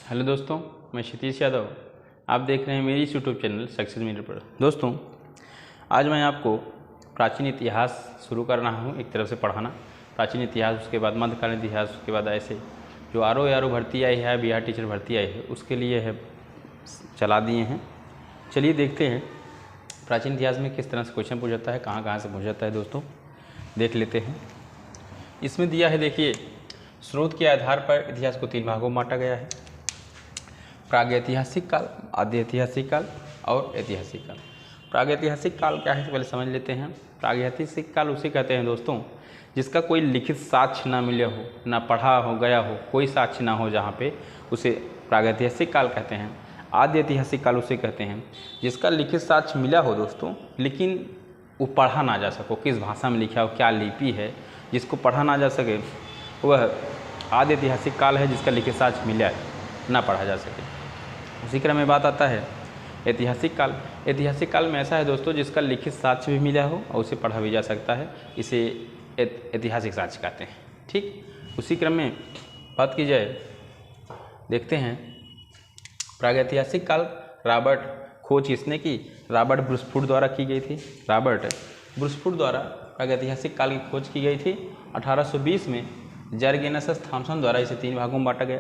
Hello दोस्तों, मैं क्षितिज यादव। आप देख रहे हैं मेरी यूट्यूब चैनल सक्सेस मीटर पर। दोस्तों, आज मैं आपको प्राचीन इतिहास शुरू कर रहा हूँ, एक तरफ से पढ़ाना प्राचीन इतिहास, उसके बाद मध्यकालीन इतिहास, उसके बाद ऐसे जो आर भर्ती आई है, बिहार टीचर भर्ती आई है, उसके लिए है चला दिए हैं। चलिए देखते हैं प्राचीन इतिहास में किस तरह से क्वेश्चन पूछ जाता है, कहाँ कहाँ से पूछ जाता है। दोस्तों देख लेते हैं। इसमें दिया है, देखिए, स्रोत के आधार पर इतिहास को 3 भागों में बांटा गया है: प्रागैतिहासिक काल, आद्य ऐतिहासिक काल और ऐतिहासिक काल। प्रागैतिहासिक काल क्या है, पहले समझ लेते हैं। प्रागैतिहासिक काल उसे कहते हैं दोस्तों जिसका कोई लिखित साक्ष्य ना मिले हो, ना पढ़ा हो गया हो, कोई साक्ष्य ना हो, जहाँ पे उसे प्रागैतिहासिक काल कहते हैं। आद्य ऐतिहासिक काल उसे कहते हैं जिसका लिखित साक्ष्य मिला हो दोस्तों, लेकिन वो पढ़ा ना जा सको, किस भाषा में लिखा हो, क्या लिपि है, जिसको पढ़ा ना जा सके, वह आद्य ऐतिहासिक काल है, जिसका लिखित साक्ष्य मिला है, ना पढ़ा जा सके। उसी क्रम में बात आता है ऐतिहासिक काल। ऐतिहासिक काल में ऐसा है दोस्तों जिसका लिखित साक्ष्य भी मिला हो और उसे पढ़ा भी जा सकता है, इसे ऐतिहासिक साक्ष्य कहते हैं। ठीक, उसी क्रम में बात की जाए, देखते हैं प्रागैतिहासिक काल रॉबर्ट खोज किसने की? रॉबर्ट ब्रूसफोर्ड द्वारा की गई थी। रॉबर्ट ब्रूसफोर्ड द्वारा प्रागैतिहासिक काल की खोज की गई थी। 1820 में जर्गेनस थॉमसन द्वारा इसे 3 भागों में बांटा गया।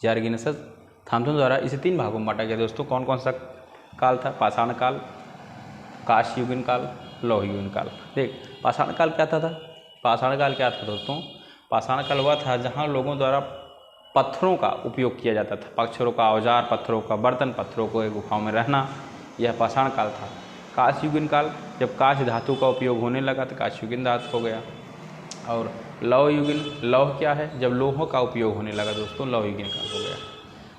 जर्गेनस थॉमसन द्वारा इसे 3 भागों में बांटा गया। दोस्तों कौन कौन सा काल था? पाषाण काल, कांस्ययुगीन काल, लौहयुगीन काल। देख, पाषाण काल क्या था? पाषाण काल क्या था दोस्तों? पाषाण काल वह था जहाँ लोगों द्वारा पत्थरों का उपयोग किया जाता था, पत्थरों का औजार, पत्थरों का बर्तन, पत्थरों को एक गुफाओं में रहना, यह पाषाण काल था। कांस्ययुगीन काल, जब कांस्य धातु का उपयोग होने लगा तो कांस्ययुगीन धातु हो गया। और लौहयुगीन, लौह क्या है? जब लोहों का उपयोग होने लगा दोस्तों, लौहयुगीन काल हो गया।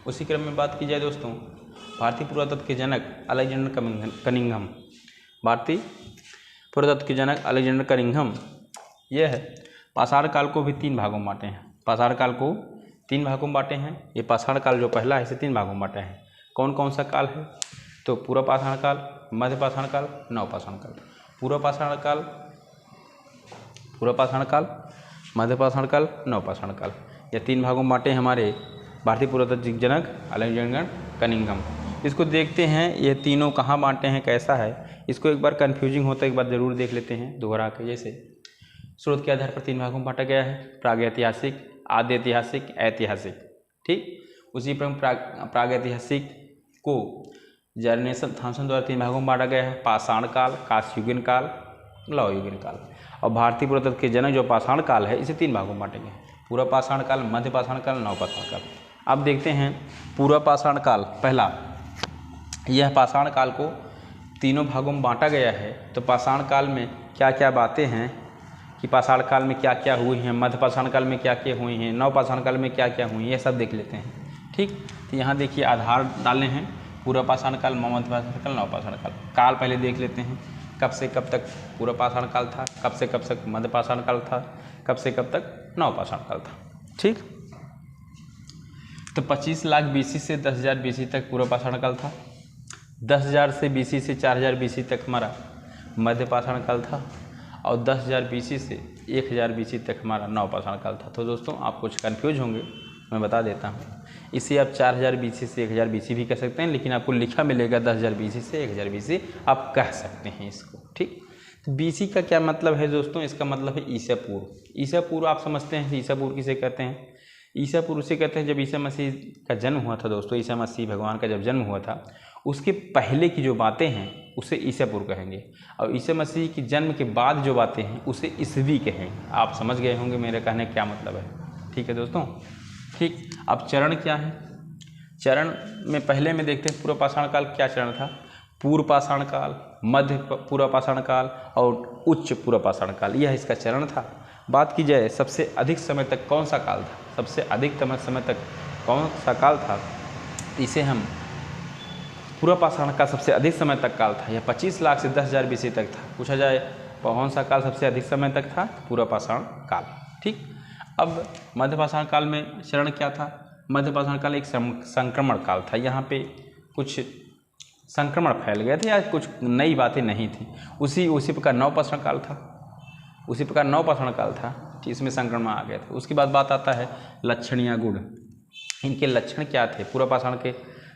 उसी क्रम में बात की जाए दोस्तों, भारतीय पुरातत्व के जनक अलेक्जेंडर कनिंघम, भारतीय पुरातत्व के जनक अलेक्जेंडर कनिंघम, यह पाषाण काल को भी 3 भागों में बांटे हैं। पाषाण काल को 3 भागों में बांटे हैं। ये पाषाण काल जो पहला है, इसे 3 भागों में बांटे हैं। कौन कौन सा काल है? तो पूर्व पाषाण काल, मध्य पाषाण काल, नव पाषाण काल। पूर्व पाषाण काल, पूर्व पाषाण काल, मध्य पाषाण काल, नव पाषाण काल, यह 3 भागों में बांटे हैं हमारे भारतीय पुरातत्व जनक अलेक्जेंडर कनिंघम। इसको देखते हैं ये तीनों कहाँ बांटे हैं, कैसा है। इसको एक बार कन्फ्यूजिंग होता है, एक बार ज़रूर देख लेते हैं दोहरा के। जैसे स्रोत के आधार पर 3 भागों में बांटा गया है: प्रागैतिहासिक, आद्य ऐतिहासिक, ऐतिहासिक। ठीक, उसी पर प्रागैतिहासिक को जर्गेनस थॉमसन द्वारा 3 भागों में बांटा गया है: पाषाण काल, कांस्ययुगीन काल, लौहयुगीन काल। और भारतीय पुरातत्व के जनक जो पाषाण काल है, इसे 3 भागों में बांटेंगे: पूर्व पाषाण काल, मध्य पाषाण काल, नव पाषाण काल। अब देखते हैं पूर्व पाषाण काल पहला। यह पाषाण काल को 3 भागों में बांटा गया है। तो पाषाण काल में क्या क्या बातें हैं कि पाषाण काल में क्या क्या हुई हैं, मध्य पाषाण काल में क्या क्या हुई हैं, नव पाषाण काल में क्या क्या हुई हैं, ये सब देख लेते हैं। ठीक, तो यहाँ देखिए आधार डाले हैं: पूर्व पाषाण काल, मध्य पाषाण काल, नव पाषाण काल। काल पहले देख लेते हैं, कब से कब तक पूर्व पाषाण काल था, कब से कब तक मध्य पाषाण काल था, कब से कब तक नव पाषाण काल था। ठीक, तो 25 लाख BC से 10,000 BC तक पूर्व पाषाण काल था। 10,000 से BC से 4,000 BC तक हमारा मध्य पाषाण काल था। और 10,000 BC से 1,000 BC तक हमारा नव पाषाण काल था। तो दोस्तों आप कुछ कन्फ्यूज होंगे, मैं बता देता हूँ। इसे आप 4,000 BC से 1,000 BC भी कह सकते हैं, लेकिन आपको लिखा मिलेगा 10,000 BC से 1,000 BC, आप कह सकते हैं इसको। ठीक, तो BC का क्या मतलब है दोस्तों? इसका मतलब है ईसा पूर्व। ईसा पूर्व आप समझते हैं, ईसा पूर्व किसे कहते हैं? ईसा पूर्व उसे कहते हैं जब ईसा मसीह का जन्म हुआ था दोस्तों। ईसा मसीह भगवान का जब जन्म हुआ था, उसके पहले की जो बातें हैं उसे ईसा पूर्व कहेंगे। और ईसा मसीह के जन्म के बाद जो बातें हैं उसे ईसवी कहेंगे। आप समझ गए होंगे मेरे कहने का क्या मतलब है। ठीक है दोस्तों। ठीक, अब चरण क्या है? चरण में पहले में देखते हैं पूर्व पाषाण काल क्या चरण था। पूर्व पाषाण काल, मध्य पूर्व पाषाण काल और उच्च पूर्व पाषाण काल, यह इसका चरण था। बात की जाए सबसे अधिक समय तक कौन सा काल था, सबसे अधिकतम समय तक कौन सा काल था, इसे हम पूर्व पाषाण का सबसे अधिक समय तक काल था। यह 25 लाख से 10,000 BC तक था। पूछा जाए कौन सा काल सबसे अधिक समय तक था? पूर्व पाषाण काल। ठीक, अब मध्य पाषाण काल में चरण क्या था? मध्य पाषाण काल एक संक्रमण काल था। यहाँ पे कुछ संक्रमण फैल गए थे या कुछ नई बातें नहीं थी। उसी प्रकार नव पाषाण काल था, उसी प्रकार नव पाषाण काल था, इसमें संक्रमण आ गया था। उसके बाद बात आता है लक्षण या गुण। इनके लक्षण क्या थे, पूर्व पाषाण के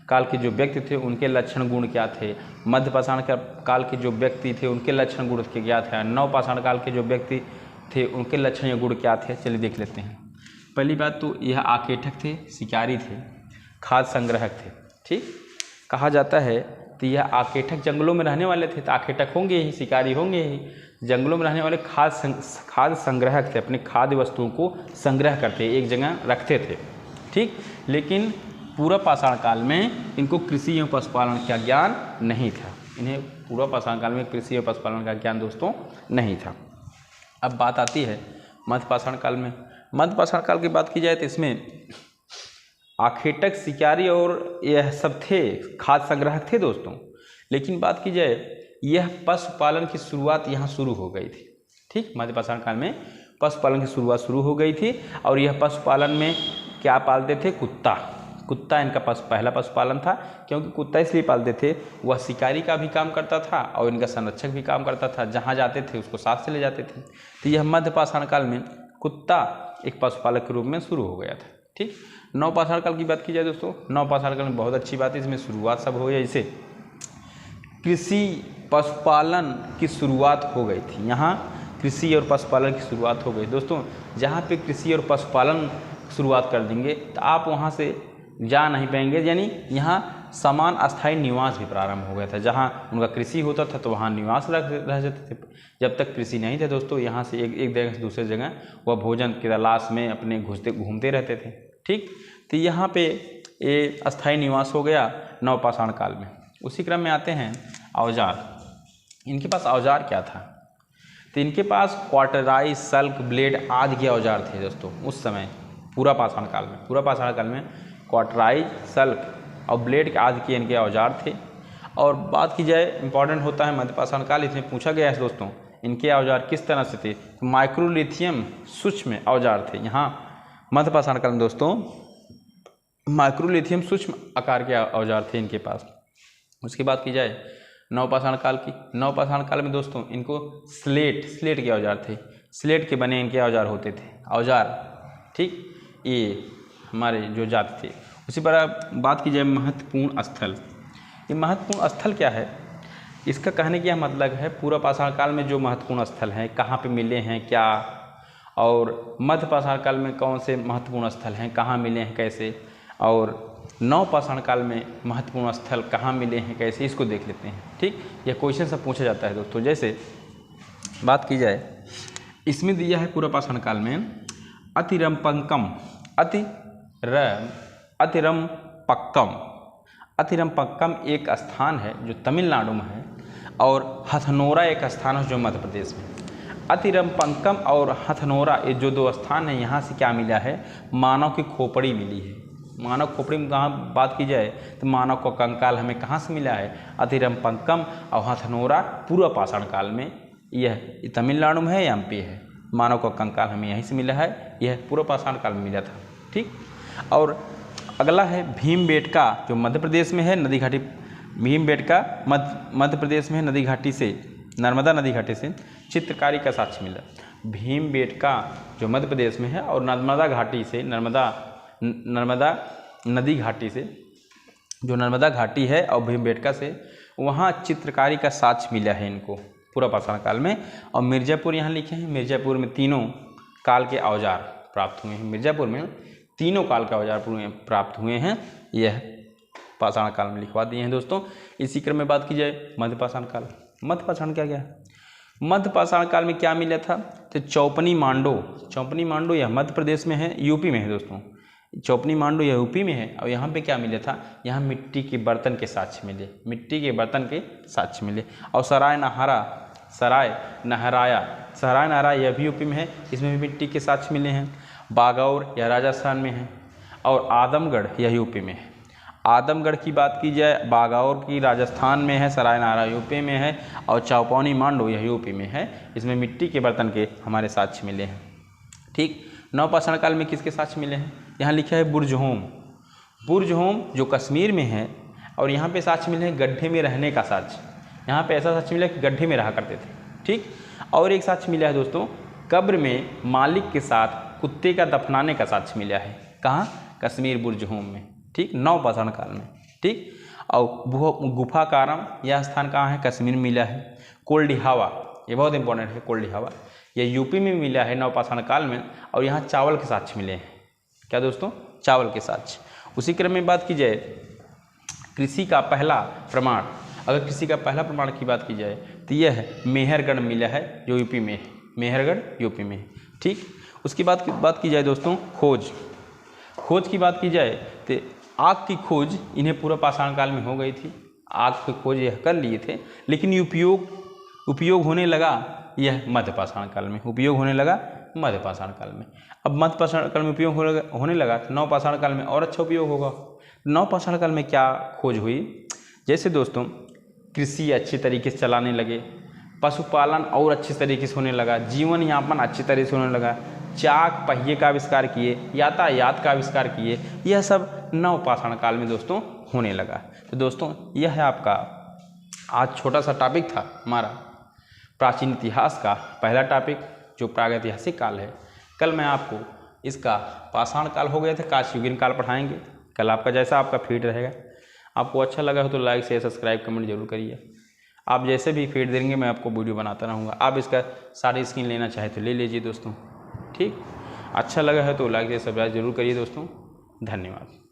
काल के जो व्यक्ति थे उनके लक्षण गुण क्या थे, मध्य पाषाण काल के जो व्यक्ति थे उनके लक्षण गुण क्या थे, नव पाषाण काल के जो व्यक्ति थे उनके लक्षण या गुण क्या थे। चलिए देख लेते हैं। पहली बात तो यह आकेठक थे, शिकारी थे, खाद्य संग्राहक थे। ठीक, कहा जाता है तो यह आकेठक जंगलों में रहने वाले थे, तो आकेठक होंगे ही, शिकारी होंगे ही, जंगलों में रहने वाले खाद्य संग्राहक थे, अपने खाद्य वस्तुओं को संग्रह करते, एक जगह रखते थे। ठीक, लेकिन पूर्व पाषाण काल में इनको कृषि एवं पशुपालन का ज्ञान नहीं था। इन्हें पूर्व पाषाण काल में कृषि एवं पशुपालन का ज्ञान दोस्तों नहीं था। अब बात आती है मध्य पाषाण काल में। मध्य पाषाण काल की बात की जाए तो इसमें आखेटक, शिकारी और यह सब थे, खाद्य संग्राहक थे दोस्तों। लेकिन बात की जाए यह पशुपालन की शुरुआत यहाँ शुरू हो गई थी। ठीक, मध्य पाषाण काल में पशुपालन की शुरुआत शुरू हो गई थी और यह पशुपालन में क्या पालते थे, कुत्ता। कुत्ता इनका पहला पशुपालन था, क्योंकि कुत्ता इसलिए पालते थे, वह शिकारी का भी काम करता था और इनका संरक्षक भी काम करता था, जहाँ जाते थे उसको साथ से ले जाते थे। तो यह मध्य पाषाण काल में कुत्ता एक पशुपालक के रूप में शुरू हो गया था। ठीक, नव पाषाण काल की बात की जाए दोस्तों, नव पाषाण काल में बहुत अच्छी बात है, इसमें शुरुआत सब हो गई, जैसे कृषि पशुपालन की शुरुआत हो गई थी। यहाँ कृषि और पशुपालन की शुरुआत हो गई दोस्तों। जहाँ पे कृषि और पशुपालन शुरुआत कर देंगे तो आप वहाँ से जा नहीं पाएंगे, यानी यहाँ समान अस्थायी निवास भी प्रारंभ हो गया था। जहाँ उनका कृषि होता था तो वहाँ निवास रह जाते थे। जब तक कृषि नहीं था दोस्तों, यहाँ से एक जगह से दूसरे जगह वह भोजन की तलाश में अपने घूमते रहते थे। ठीक, तो यहाँ पे ये अस्थायी निवास हो गया नव पाषाण काल में। उसी क्रम में आते हैं औजार। इनके पास औजार क्या था, तो इनके पास क्वाटराई, सल्क, ब्लेड आदि के औजार थे दोस्तों उस समय पूरा पाषाण काल में। पूरा पाषाण काल में क्वाटराई, सल्क और ब्लेड आदि के इनके औजार थे। और बात की जाए, इंपॉर्टेंट होता है मध्य पाषाण काल, इसमें पूछा गया है दोस्तों इनके औजार किस तरह से थे, तो माइक्रोलिथियम सूक्ष्म औजार थे। यहाँ मध्य पाषाण काल में दोस्तों माइक्रोलिथियम सूक्ष्म आकार के औजार थे इनके पास। उसकी बात की जाए नव पाषाण काल की, नव पाषाण काल में दोस्तों इनको स्लेट के औजार थे, स्लेट के बने इनके औजार होते थे औजार। ठीक, ये हमारे जो जाति थे। उसी पर बात की जाए महत्वपूर्ण स्थल। ये महत्वपूर्ण स्थल क्या है, इसका कहने का मतलब है पूर्व पाषाण काल में जो महत्वपूर्ण स्थल हैं कहाँ पे मिले हैं क्या, और मध्य पाषाण काल में कौन से महत्वपूर्ण स्थल हैं, कहाँ मिले हैं कैसे, और नव पाषाण काल में महत्वपूर्ण स्थल कहाँ मिले हैं कैसे, इसको देख लेते हैं। ठीक, यह क्वेश्चन सब पूछा जाता है दोस्तों। जैसे बात की जाए, इसमें दिया है पूर्व पाषाण काल में अतिरंपक्कम, अतिरंपक्कम एक स्थान है जो तमिलनाडु में है, और हथनोरा एक स्थान है जो मध्य प्रदेश में। अतिरंपक्कम और हथनोरा ये जो दो स्थान हैं, यहाँ से क्या मिला है, मानव की खोपड़ी मिली है। मानव खोपड़ी में कहाँ बात की जाए तो मानव का कंकाल हमें कहाँ से मिला है, अतिरंपक्कम और हथनोरा पूर्व पाषाण काल में। यह तमिलनाडु में है या एमपी है, मानव का कंकाल हमें यहीं से मिला है, यह पूर्व पाषाण काल में मिला था। ठीक, और अगला है भीमबेटका जो मध्य प्रदेश में है, नदी घाटी। भीमबेटका मध्य प्रदेश में है, नदी घाटी से, नर्मदा नदी घाटी से चित्रकारी का साक्ष्य मिला। भीमबेटका जो मध्य प्रदेश में है और नर्मदा घाटी से, नर्मदा नदी घाटी से, जो नर्मदा घाटी है और भीमबेटका से, वहाँ चित्रकारी का साक्ष्य मिला है इनको पूर्व पाषाण काल में। और मिर्ज़ापुर यहाँ लिखे हैं, मिर्ज़ापुर में तीनों काल के औजार प्राप्त हुए हैं। मिर्ज़ापुर में तीनों काल के औजार प्राप्त हुए हैं, यह पाषाण काल में लिखवा दिए हैं दोस्तों। इसी क्रम में बात की जाए मध्य पाषाण काल। मध्य पाषाण क्या है, मध्य पाषाण काल में क्या मिला था, तो चौपनी मांडो यह मध्य प्रदेश में है, यूपी में है दोस्तों। चौपनी मांडो यह यूपी में है और यहाँ पे क्या मिला था, यहाँ मिट्टी के बर्तन के साक्ष्य मिले, मिट्टी के बर्तन के साक्ष्य मिले। और सराय नहराया यह भी यूपी में है, इसमें भी मिट्टी के साक्ष्य मिले हैं। बागौर यह राजस्थान में है, और आदमगढ़ यह यूपी में है। आदमगढ़ की बात की जाए, बागौर की राजस्थान में है, सराय नहरा यूपी में है, और चौपनी मांडो यह यूपी में है। इसमें मिट्टी के बर्तन के हमारे साक्ष्य मिले हैं। ठीक, नव पाषाण काल में किसके साक्ष्य मिले हैं, यहाँ लिखा है बुर्जहोम जो कश्मीर में है, और यहाँ पे साक्ष्य मिले हैं गड्ढे में रहने का साक्ष्य। यहाँ पे ऐसा साक्ष्य मिला कि गड्ढे में रहा करते थे। ठीक, और एक साक्ष्य मिला है दोस्तों, कब्र में मालिक के साथ कुत्ते का दफनाने का साक्ष्य मिला है। कहाँ, कश्मीर बुर्जहोम में, ठीक, नवपाषाण काल में, ठीक। और गुफा कारम, यह स्थान कहाँ है, कश्मीर में मिला है। कोल्डिहावा, ये बहुत इंपॉर्टेंट है, कोल्डिहावा ये यूपी में मिला है नवपाषाण काल में, और यहाँ चावल के साक्ष्य मिले हैं। क्या दोस्तों, चावल के साक्ष्य। उसी क्रम में बात की जाए कृषि का पहला प्रमाण, अगर कृषि का पहला प्रमाण की बात की जाए तो यह है मेहरगढ़ मिला है, जो यूपी में है, मेहरगढ़ यूपी में है, ठीक। उसकी बात की जाए दोस्तों खोज की बात की जाए तो आग की खोज इन्हें पूर्व पाषाण काल में हो गई थी, आग की खोज यह कर लिए थे, लेकिन उपयोग होने लगा यह मध्यपाषाण काल में, उपयोग होने लगा मध्यपाषाण काल में। अब मध्यपाषाण काल में उपयोग होने लगा तो नवपाषाण काल में और अच्छा उपयोग होगा। नवपाषाण काल में क्या खोज हुई, जैसे दोस्तों कृषि अच्छी तरीके से चलाने लगे, पशुपालन और अच्छी तरीके से होने लगा, जीवन यापन अच्छी तरीके से होने लगा, चाक पहिए का आविष्कार किए, यातायात का आविष्कार किए, यह सब नवपाषाण काल में दोस्तों होने लगा। तो दोस्तों यह है आपका आज छोटा सा टॉपिक था हमारा प्राचीन इतिहास का पहला टॉपिक, जो प्रागैतिहासिक काल है। कल मैं आपको इसका पाषाण काल हो गया था, कालयुगीन काल पढ़ाएंगे। कल आपका जैसा आपका फीड रहेगा, आपको अच्छा लगा हो तो लाइक शेयर सब्सक्राइब कमेंट जरूर करिए। आप जैसे भी फीड देंगे मैं आपको वीडियो बनाता रहूँगा। आप इसका सारी स्क्रीन लेना चाहे तो ले लीजिए दोस्तों, ठीक। अच्छा लगा है तो लाइक शेयर सब्सक्राइब जरूर करिए दोस्तों। धन्यवाद।